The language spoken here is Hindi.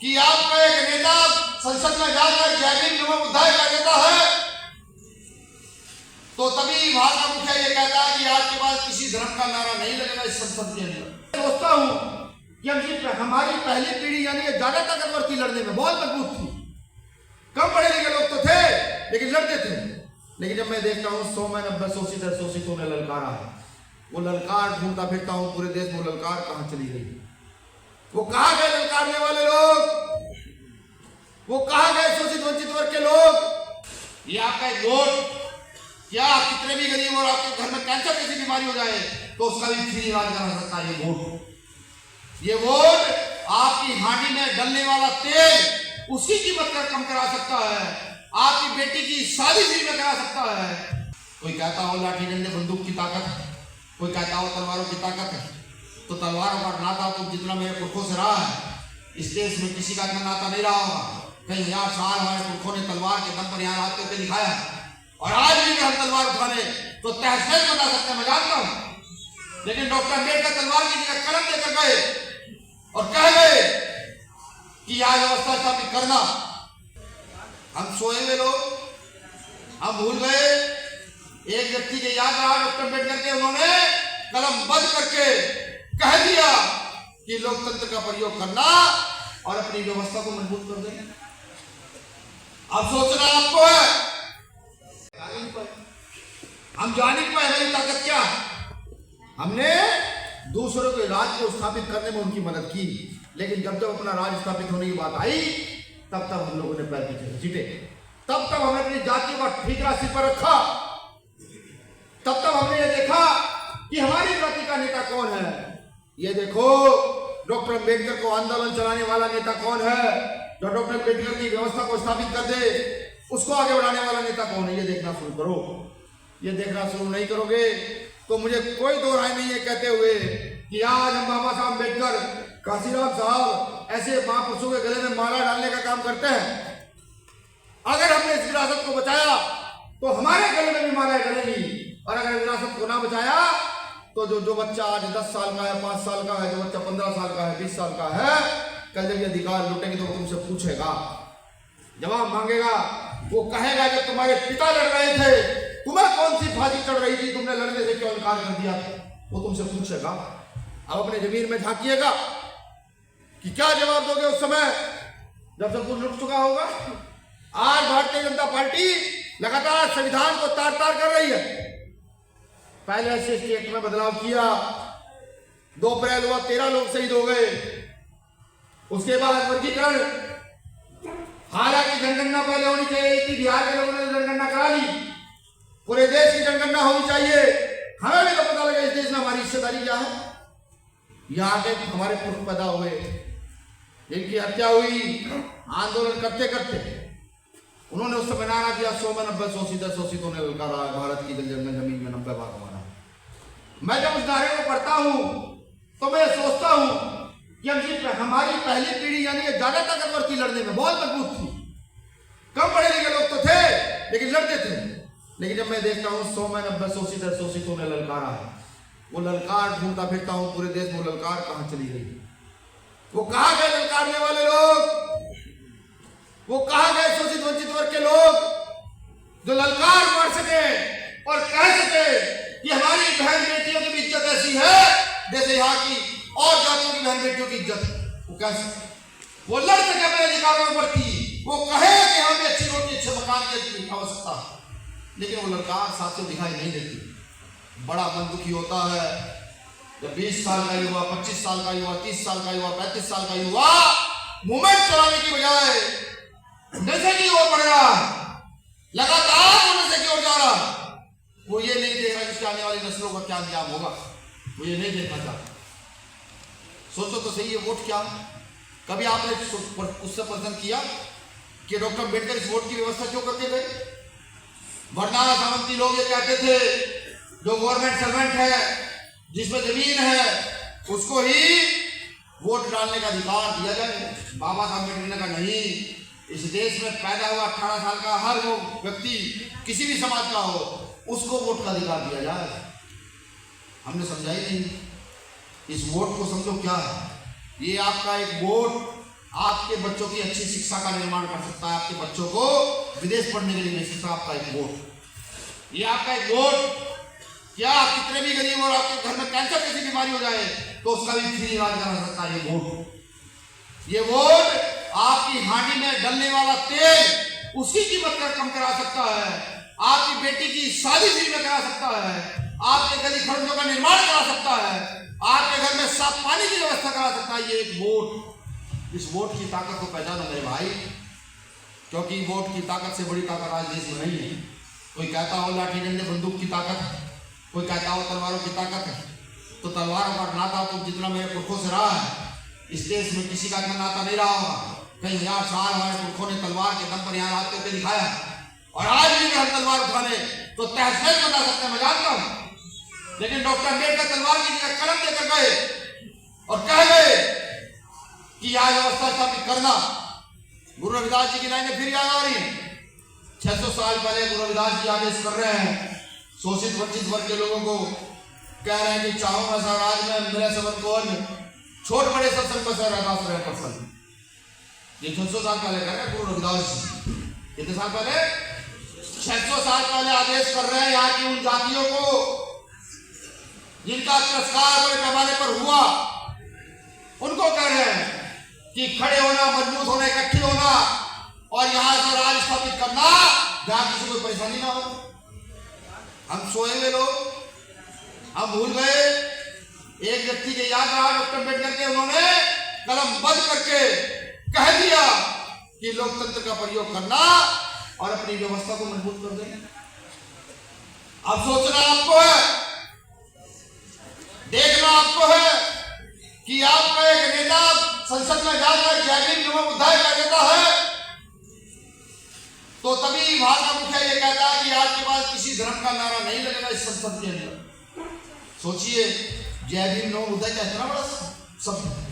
कि आपका एक नेता संसद में जाकर जय भीम नमो बुद्धाय कर देता है तो तभी वहां का मुखिया ये कहता है कि आपके पास किसी धर्म का नारा नहीं लगेगा इस संसद के अंदर। सोचता हूं कि हमारी पहली पीढ़ी यानी ज्यादा ताकतवर थी, लड़ने में बहुत मजबूत थी, कम पढ़े लिखे लोग तो थे लेकिन लड़ते थे। लेकिन जब मैं देखता हूँ 100 में 90 शोषितों ने ललकारा है, वो ललकार ढूंढता फिरता हूँ पूरे देश में, वो ललकार कहाँ चली गई, वो कहाँ गए ललकारने वाले लोग, वो कहाँ गए शोषित वंचित वर्ग के लोग। ये आपका एक वोट, क्या कितने भी गरीब और आपके घर में कैंसर जैसी बीमारी हो जाए तो उसका भी फ्री इलाज करा सकता है ये वोट। ये वोट आपकी हांडी में डलने वाला तेल उसकी कीमत कम करा सकता है, आपकी बेटी की शादी फ्री में करा सकता है। कोई कहता हो लाठी डंडे बंदूक की ताकत है, कोई कहता हो तलवारों की ताकत है, तो तलवारों का नाता तो जितना मेरे पुरखों से रहा है इस देश में किसी का इतना नाता नहीं रहा होगा। कई हजार साल हमारे पुरखों ने तलवार के दम पर यहाँ हाथ करके दिखाया है और आज भी हम तलवार उठाने तो तहसील बना सकते हैं, मैं जानता हूं। लेकिन डॉक्टर अम्बेडकर तलवार की जगह कलम लेकर गए और कह गए कि यह व्यवस्था स्थापित करना। हम सोए हुए लोग, हम भूल गए एक व्यक्ति के याद रहा डॉक्टर अम्बेडकर के, उन्होंने कलम बंद करके कह दिया कि लोकतंत्र का प्रयोग करना और अपनी व्यवस्था को मजबूत कर देंगे। अब सोचना आपको है, हम जाने की हमारी ताकत क्या है। हमने दूसरों के राज को स्थापित करने में उनकी मदद की, लेकिन जब जब अपना राज स्थापित होने की बात आई तब तब हम लोगों ने पैर पीछे जीते, तब तब हमने अपनी जातियों का ठीकरा सिर पर रखा, तब तब हमने ये देखा कि हमारी जाति का नेता कौन है। ये देखो डॉक्टर अम्बेडकर को आंदोलन चलाने वाला नेता कौन है, जो डॉक्टर अम्बेडकर की व्यवस्था को स्थापित कर दे उसको आगे बढ़ाने वाला नेता कौन है। ये देखना शुरू करो। ये देखना शुरू नहीं करोगे तो मुझे कोई दो राय नहीं है कहते हुए कि आज हम बाबा साहब अम्बेडकर, काशीराम साहब ऐसे महापुरुषों के गले में माला डालने का काम करते हैं। अगर हमने इस विरासत को बचाया तो हमारे गले में भी मालाएं डलेंगी, और अगर विरासत को ना बचाया तो जो बच्चा आज 10 साल का है, 5 साल का है, जो बच्चा 15 साल का है, 20 साल का है, कल जब ये अधिकार लुटेंगे तो तुमसे पूछेगा, जवाब मांगेगा। वो कहेगा जब तुम्हारे पिता लड़ रहे थे तुम्हें कौन सी फांसी चढ़ रही थी, तुमने लड़ने से क्यों इनकार कर दिया था, वो तुमसे पूछेगा। अब अपने जमीन में झांकिएगा कि क्या जवाब दोगे उस समय जब सब कुछ लुट चुका होगा। आज भारतीय जनता पार्टी लगातार संविधान को तार तार कर रही है। पहले एससी एक्ट में बदलाव किया, 2 अप्रैल हुआ, 13 लोग शहीद हो गए। उसके बाद वर्गीकरण, हालांकि जनगणना पहले होनी चाहिए थी, बिहार के लोगों ने जनगणना करा ली, पूरे देश की जनगणना होनी चाहिए। हमें भी तो पता लगा इस देश में हमारी हिस्सेदारी क्या है। यहाँ के हमारे पुरुष पैदा हुए, जिनकी हत्या हुई आंदोलन करते करते, उन्होंने उस समय नारा दिया 100 में 90 शोषितों ने ललकारा भारत की जमीन में 90 भाग हमारा। मैं जब उस नारे को पढ़ता हूं तो मैं सोचता हूं कि हमारी पहली पीढ़ी यानी ज्यादा ताकतवर थी, लड़ने में बहुत मजबूत थी, कम पढ़े लिखे लोग तो थे लेकिन लड़ते थे। लेकिन जब मैं देखता हूँ 100 में 90 शोषितों ने ललकारा है, वो ललकार ढूंढता फिरता हूँ पूरे देश में, वो ललकार कहाँ चली गई, वो कहाँ गए ललकारने वाले लोग, वो कहाँ गए शोषित वंचित वर्ग के लोग जो ललकार मार सके और कह सके कि हमारी बहन बेटियों की भी इज्जत ऐसी है जैसे यहाँ की और जातियों की बहन बेटियों की इज्जत है। वो कैसे, वो लड़ सके अपने अधिकारों पर की, वो कहे कि हमें अच्छी रोटी अच्छे मकान की आवश्यकता है, लेकिन वो ललकार साथ से दिखाई नहीं देती। बड़ा मन दुखी होता है जब 20 साल का युवा, 25 साल का युवा, 30 साल का युवा, 35 साल का युवा मूवमेंट चलाने की बजाय नशे की ओर बढ़ रहा है, लगातार वो नशे की ओर जा रहा है। वो ये नहीं देख रहा कि आने वाली नस्लों का क्या अंजाम होगा, वो ये नहीं देखना चाहता। सोचो तो सही, ये वोट क्या है। कभी आपने उससे पसंद किया कि डॉक्टर अम्बेडकर इस वोट की व्यवस्था क्यों करके गए। वर्णाला सामंती लोग ये कहते थे जो गवर्नमेंट सर्वेंट है, जिसमें जमीन है, उसको ही वोट डालने का अधिकार दिया जाए। बाबा साहब अम्बेडकर ने कहा नहीं, इस देश में पैदा हुआ 18 साल का हर वो व्यक्ति किसी भी समाज का हो उसको वोट का अधिकार दिया जाए। हमने समझा ही नहीं। इस वोट को समझो क्या है, ये आपका एक वोट आपके आपके बच्चों की अच्छी शिक्षा का निर्माण कर सकता है, आपके बच्चों को विदेश पढ़ने के लिए भेज सकता है आपका एक वोट। ये आपका एक वोट, क्या आप कितने भी गरीब और आपके घर में कैंसर जैसी बीमारी हो जाए तो उसका भी फ्री इलाज करा सकता है ये वोट। ये वोट आपकी हांडी में डलने वाला तेल उसकी कीमत कम करा सकता है, आपकी बेटी की शादी फ्री में करा सकता है, आपके गली खड़ों का निर्माण करा सकता है, आपके घर में साफ पानी की व्यवस्था करा सकता है ये एक वोट। इस वोट की ताकत को पहचानो मेरे भाई, क्योंकि वोट की ताकत से बड़ी ताकत आज देश में नहीं है। कोई कहता हो लाठी डंडे बंदूक की ताकत है, कोई कहता हो तलवारों की ताकत है, तो तलवारों का नाता तो जितना मेरे पुरखों से रहा है इस देश में किसी का इतना नाता नहीं रहा होगा। कई हजार साल हमारे पुरखों ने तलवार के दम पर यहाँ रात करके दिखाया, और आज भी हम तलवार उठाने तो तहस बता सकते हैं, मैं जानता हूं। लेकिन डॉक्टर अम्बेडकर तलवार की जगह कलम लेकर गए और कह गए कि आज व्यवस्था स्थापित करना। गुरु रविदास जी की लाइनें फिर याद आ रही है। 600 साल पहले गुरु रविदास जी आदेश कर रहे हैं शोषित वंचित वर्ग के लोगों को, कह रहे हैं कि चाहो मैं स्वराज में मिले सबन को छोट बड़े सब संग रहदास रहे पसंद। ये 600 साल पहले कर रहे हैं गुरु रविदास जी। कितने साल पहले? 600 साल पहले आदेश कर रहे हैं यहाँ की उन जातियों को जिनका तिरस्कार बड़े पैमाने पर हुआ, उनको कह रहे हैं कि खड़े होना, मजबूत होना, इकट्ठे होना और यहाँ से राज स्थापित करना जहाँ किसी को परेशानी ना हो। हम सोए हुए लोग, हम भूल गए। एक व्यक्ति के याद रहा डॉक्टर अम्बेडकर के, उन्होंने कलम बंद करके कह दिया कि लोकतंत्र का प्रयोग करना और अपनी व्यवस्था को मजबूत कर देना। अब सोचना आपको है, देखना आपको है कि आपका एक नेता संसद में जाकर जय भीम नमो बुद्धाय कर देता है तो तभी वहां का मुखिया ये कहता है कि आपके पास किसी धर्म का नारा नहीं लगेगा इस संसद के अंदर। सोचिए, जय भीम नमो बुद्धाय का इतना बड़ा शब्द